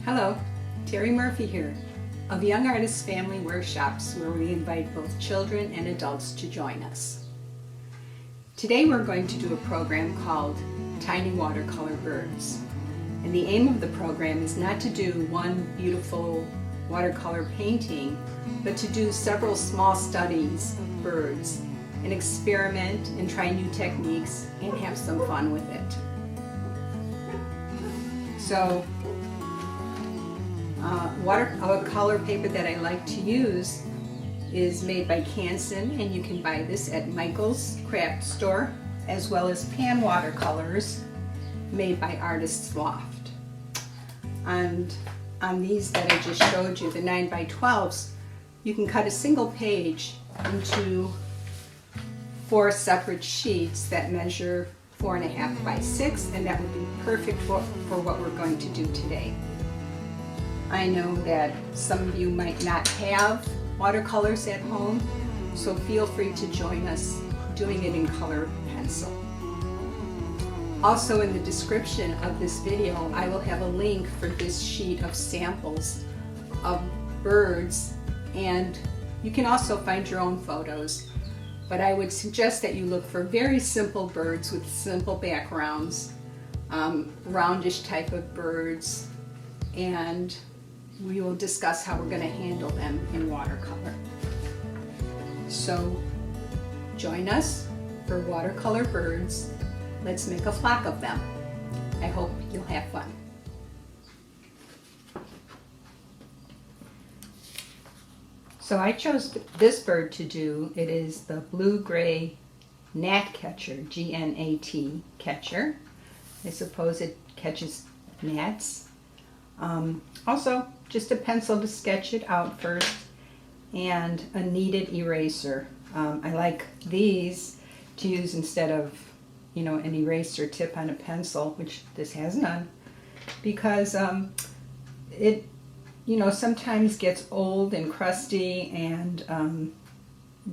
Hello, Terri Murphy here of Young Artists Family Workshops, where we invite both children and adults to join us. Today we're going to do a program called Tiny Watercolor Birds. And the aim of the program is not to do one beautiful watercolor painting, but to do several small studies of birds and experiment and try new techniques and have some fun with it. So, watercolor paper that I like to use is made by Canson, and you can buy this at Michael's craft store, as well as pan watercolors made by Artists Loft. And on these that I just showed you, the 9x12s, you can cut a single page into 4 separate sheets that measure 4.5 by 6, and that would be perfect for what we're going to do today. I know that some of you might not have watercolors at home, so feel free to join us doing it in colored pencil. Also, in the description of this video, I will have a link for this sheet of samples of birds, and you can also find your own photos. But I would suggest that you look for very simple birds with simple backgrounds, roundish type of birds, and we will discuss how we're going to handle them in watercolor. So join us for watercolor birds. Let's make a flock of them. I hope you'll have fun. So I chose this bird to do. It is the blue-gray gnatcatcher, G-N-A-T catcher. I suppose it catches gnats. Also, just a pencil to sketch it out first, and a kneaded eraser. I like these to use instead of, an eraser tip on a pencil, which this has none, because it sometimes gets old and crusty and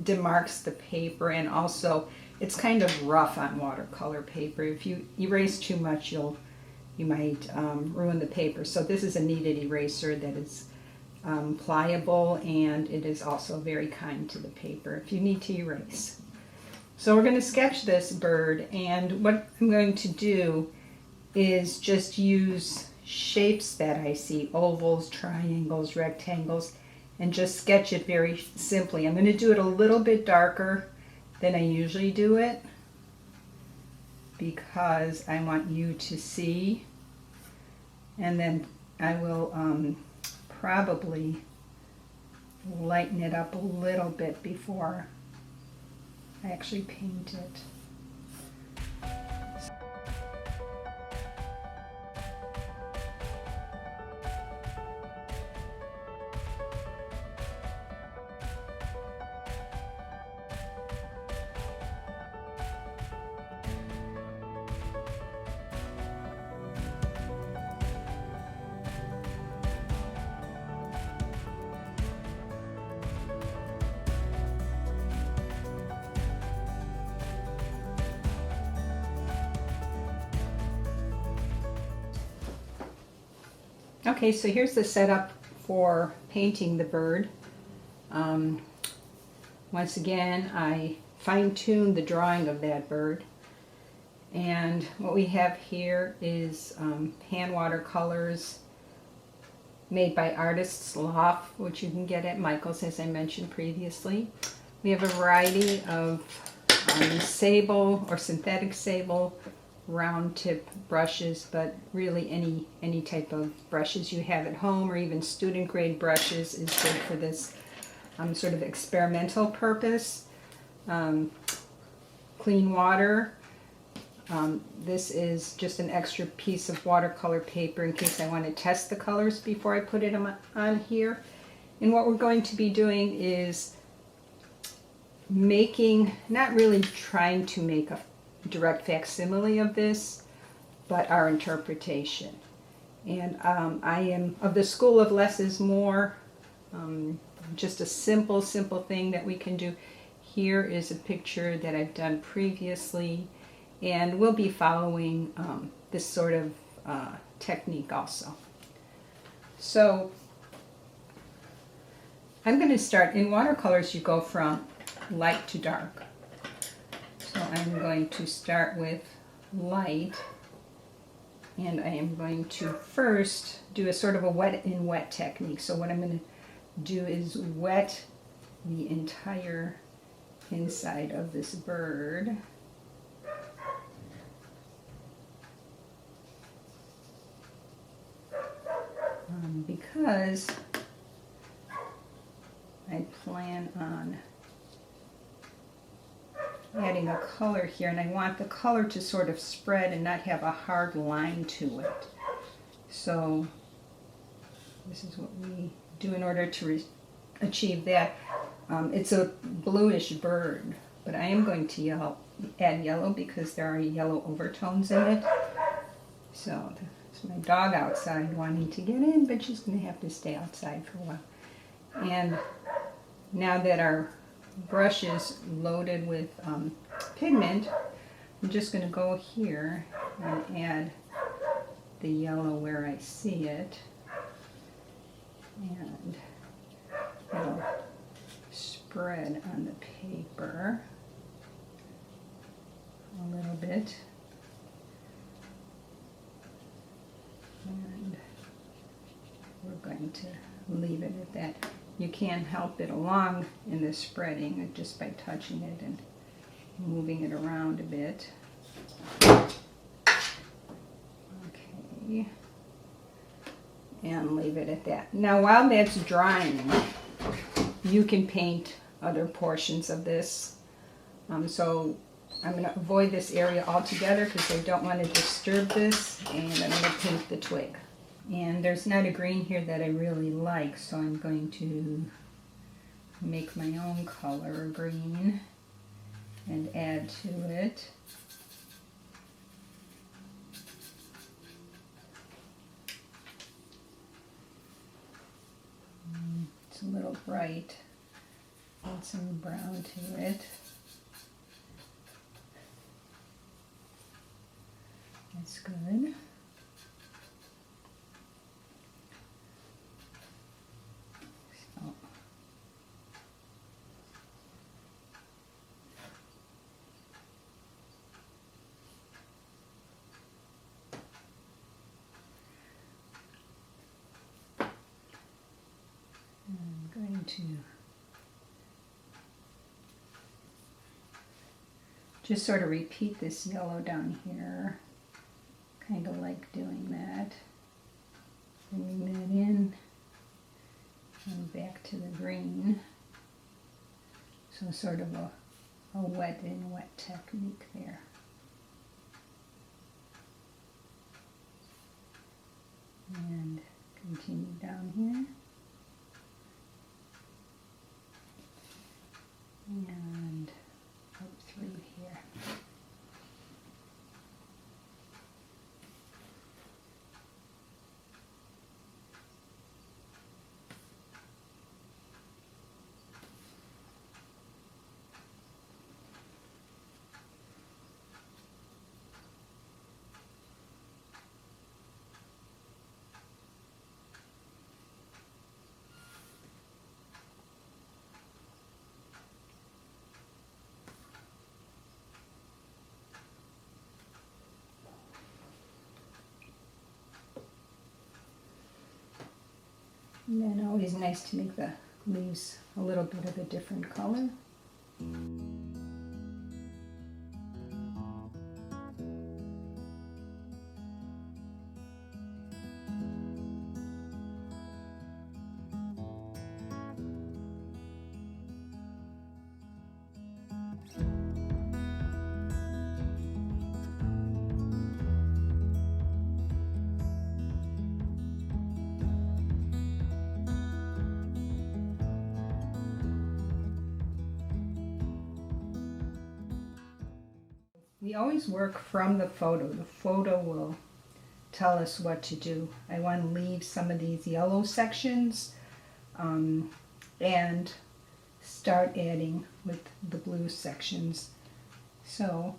demarks the paper, and also it's kind of rough on watercolor paper. If you erase too much, you might ruin the paper. So this is a kneaded eraser that is pliable, and it is also very kind to the paper if you need to erase. So we're going to sketch this bird, and what I'm going to do is just use shapes that I see, ovals, triangles, rectangles, and just sketch it very simply. I'm going to do it a little bit darker than I usually do it, because I want you to see, and then I will probably lighten it up a little bit before I actually paint it. Okay, so here's the setup for painting the bird. Once again, I fine-tuned the drawing of that bird. And what we have here is pan watercolors made by Artists Loft, which you can get at Michael's, as I mentioned previously. We have a variety of sable or synthetic sable round tip brushes, but really any type of brushes you have at home, or even student grade brushes, is good for this sort of experimental purpose. Clean water. This is just an extra piece of watercolor paper in case I want to test the colors before I put it on here. And what we're going to be doing is making, not really trying to make a direct facsimile of this, but our interpretation. And I am of the school of less is more. Just a simple thing that we can do. Here is a picture that I've done previously, and we'll be following this sort of technique also. So I'm going to start, in watercolors you go from light to dark. So I'm going to start with light, and I am going to first do a sort of a wet in wet technique. So what I'm going to do is wet the entire inside of this bird. Because I plan on adding a color here, and I want the color to sort of spread and not have a hard line to it. So this is what we do in order to achieve that. It's a bluish bird, but I am going to add yellow because there are yellow overtones in it. So it's my dog outside wanting to get in, but she's going to have to stay outside for a while. And now that our brush is loaded with pigment, I'm just going to go here and add the yellow where I see it. And it'll spread on the paper a little bit. And we're going to leave it at that. You can help it along in the spreading just by touching it and moving it around a bit. Okay. And leave it at that. Now while that's drying, you can paint other portions of this. So I'm going to avoid this area altogether because I don't want to disturb this, and I'm going to paint the twig. And there's not a green here that I really like, so I'm going to make my own color green and add to it. It's a little bright. Add some brown to it. That's good. So, I'm going to just sort of repeat this yellow down here. Kind of like doing that. Bringing that in and back to the green. So sort of a wet in wet technique there. And continue down here. And up through here. And then always nice to make the leaves a little bit of a different color. We always work from the photo. The photo will tell us what to do. I want to leave some of these yellow sections and start adding with the blue sections. So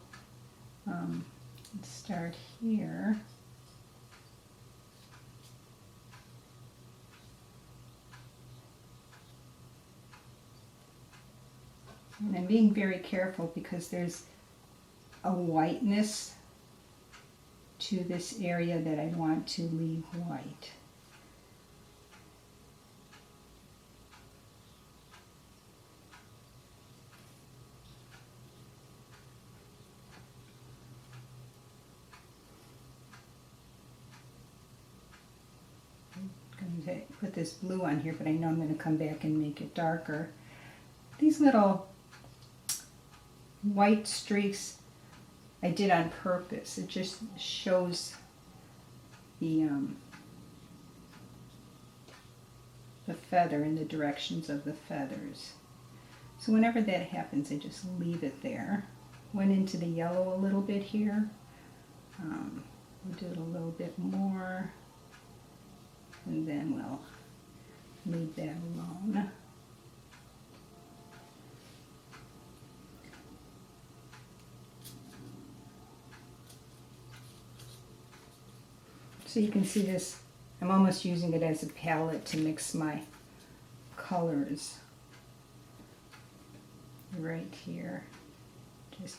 let's start here. being very careful because there's a whiteness to this area that I want to leave white. I'm going to put this blue on here, but I know I'm going to come back and make it darker. These little white streaks I did on purpose. It just shows the feather and the directions of the feathers. So whenever that happens, I just leave it there. Went into the yellow a little bit here. We'll do it a little bit more, and then we'll leave that alone. So you can see this, I'm almost using it as a palette to mix my colors right here. It's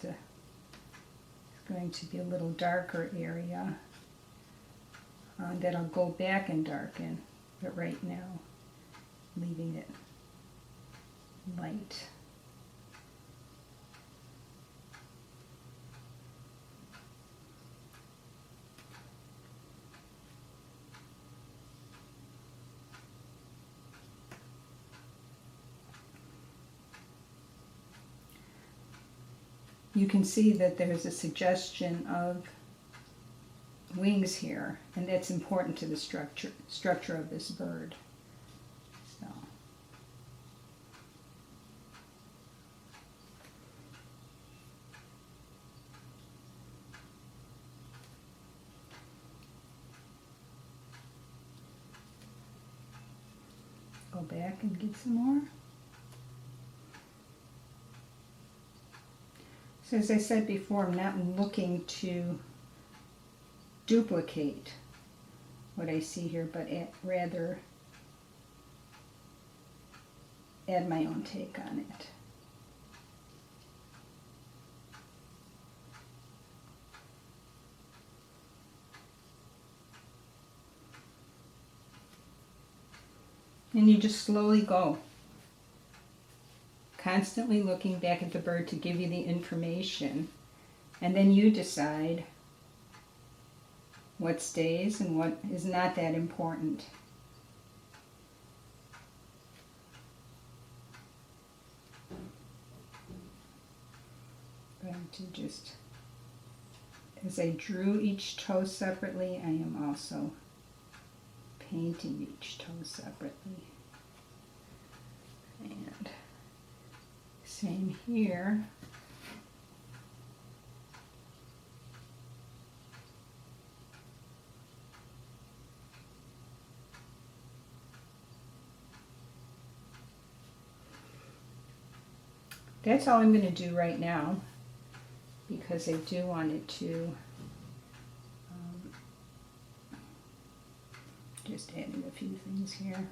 going to be a little darker area that I'll go back and darken, but right now leaving it light. You can see that there's a suggestion of wings here, and that's important to the structure of this bird. So. Go back and get some more. So as I said before, I'm not looking to duplicate what I see here, but rather add my own take on it. And you just slowly go, constantly looking back at the bird to give you the information, and then you decide what stays and what is not that important. I'm going to just, as I drew each toe separately, I am also painting each toe separately. And same here. That's all I'm going to do right now, because I do want it to just add in a few things here.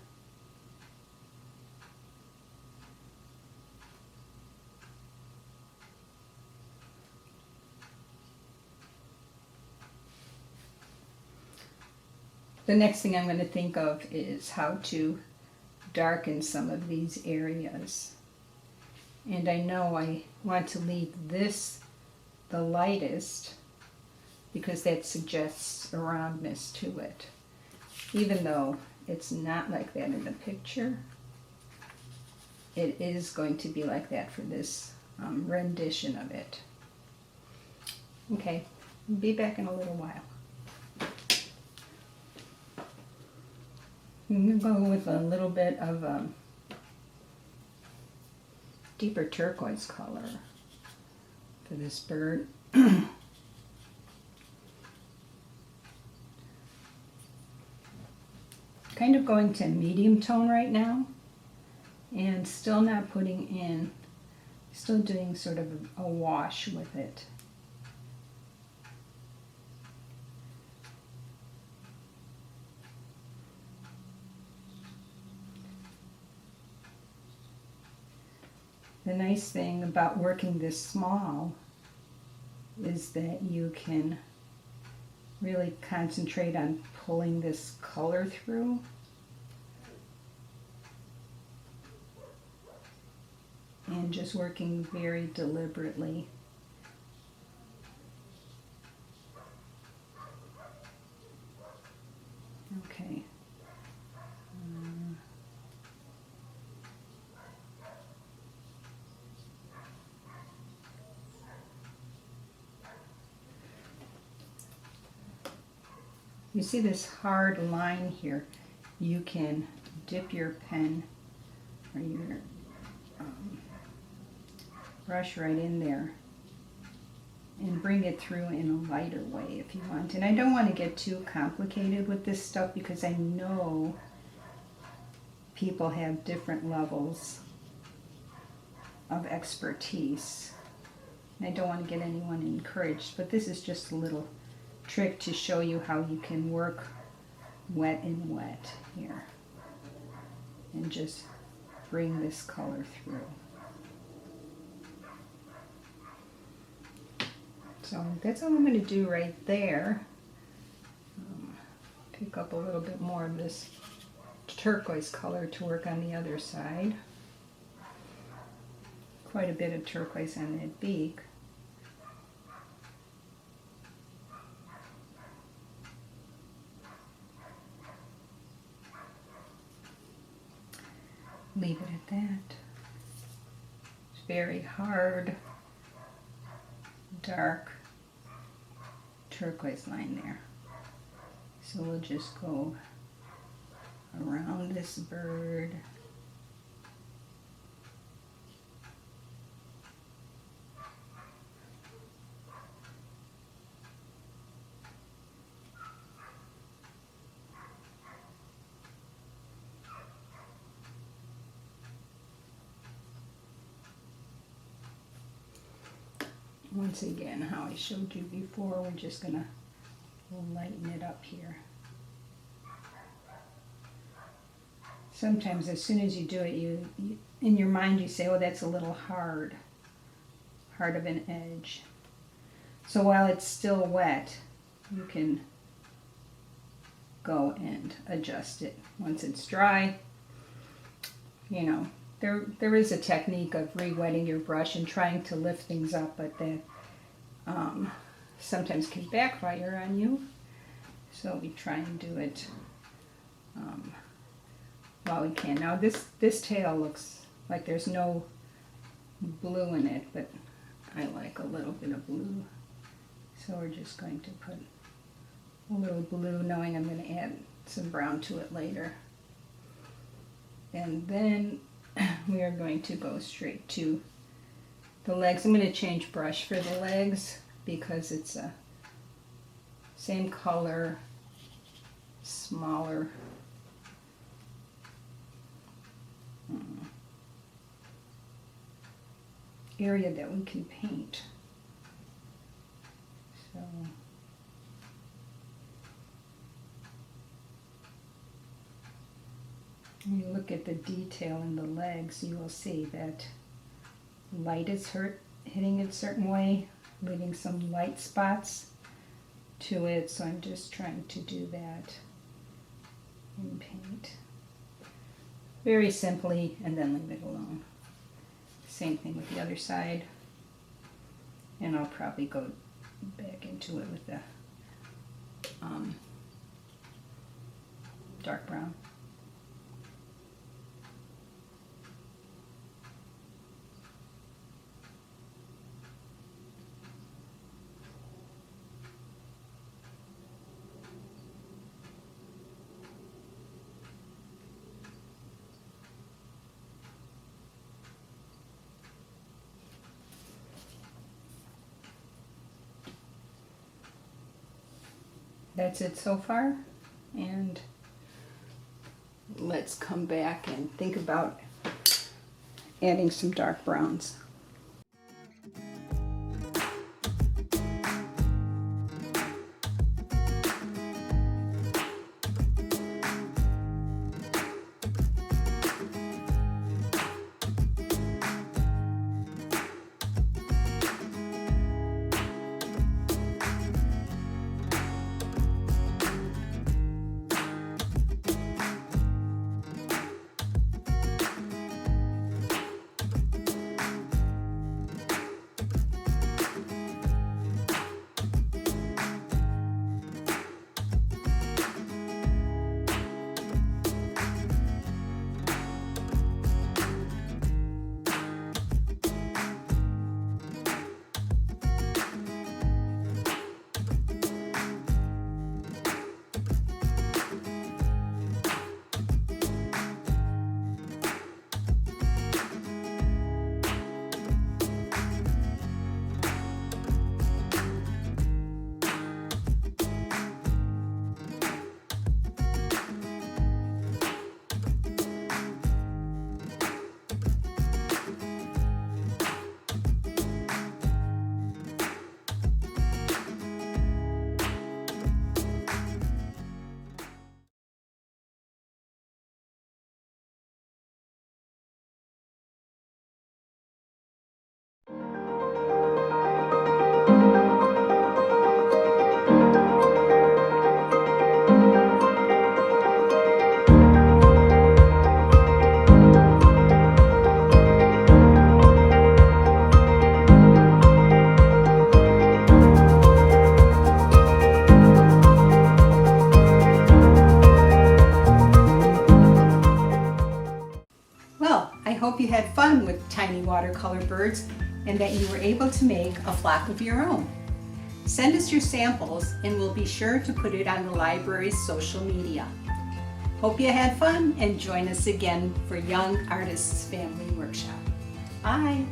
The next thing I'm going to think of is how to darken some of these areas. And I know I want to leave this the lightest because that suggests a roundness to it. Even though it's not like that in the picture, it is going to be like that for this rendition of it. Okay, I'll be back in a little while. I'm going to go with a little bit of deeper turquoise color for this bird. Kind of going to medium tone right now, and still not putting in, still doing sort of a wash with it. The nice thing about working this small is that you can really concentrate on pulling this color through. And just working very deliberately. Okay. You see this hard line here? You can dip your pen or your brush right in there and bring it through in a lighter way if you want. And I don't want to get too complicated with this stuff because I know people have different levels of expertise. And I don't want to get anyone encouraged, but this is just a little trick to show you how you can work wet and wet here and just bring this color through. So that's all I'm going to do right there. Pick up a little bit more of this turquoise color to work on the other side. Quite a bit of turquoise on that beak. Leave it at that. It's very hard, dark turquoise line there. So we'll just go around this bird. Once again, how I showed you before, we're just going to lighten it up here. Sometimes as soon as you do it, you in your mind you say, oh, that's a little hard of an edge. So while it's still wet, you can go and adjust it. Once it's dry, you know, there is a technique of re-wetting your brush and trying to lift things up, but that sometimes can backfire on you. So we try and do it while we can. Now this tail looks like there's no blue in it, but I like a little bit of blue. So we're just going to put a little blue, knowing I'm going to add some brown to it later. And then we are going to go straight to the legs. I'm going to change brush for the legs because it's a same color, smaller area that we can paint. So when you look at the detail in the legs, you will see that light is hitting it a certain way, leaving some light spots to it. So I'm just trying to do that in paint very simply and then leave it alone. Same thing with the other side, and I'll probably go back into it with the dark brown. That's it so far, and let's come back and think about adding some dark browns. hope you had fun with tiny watercolor birds and that you were able to make a flock of your own. Send us your samples and we'll be sure to put it on the library's social media. Hope you had fun and join us again for Young Artists Family Workshop. Bye!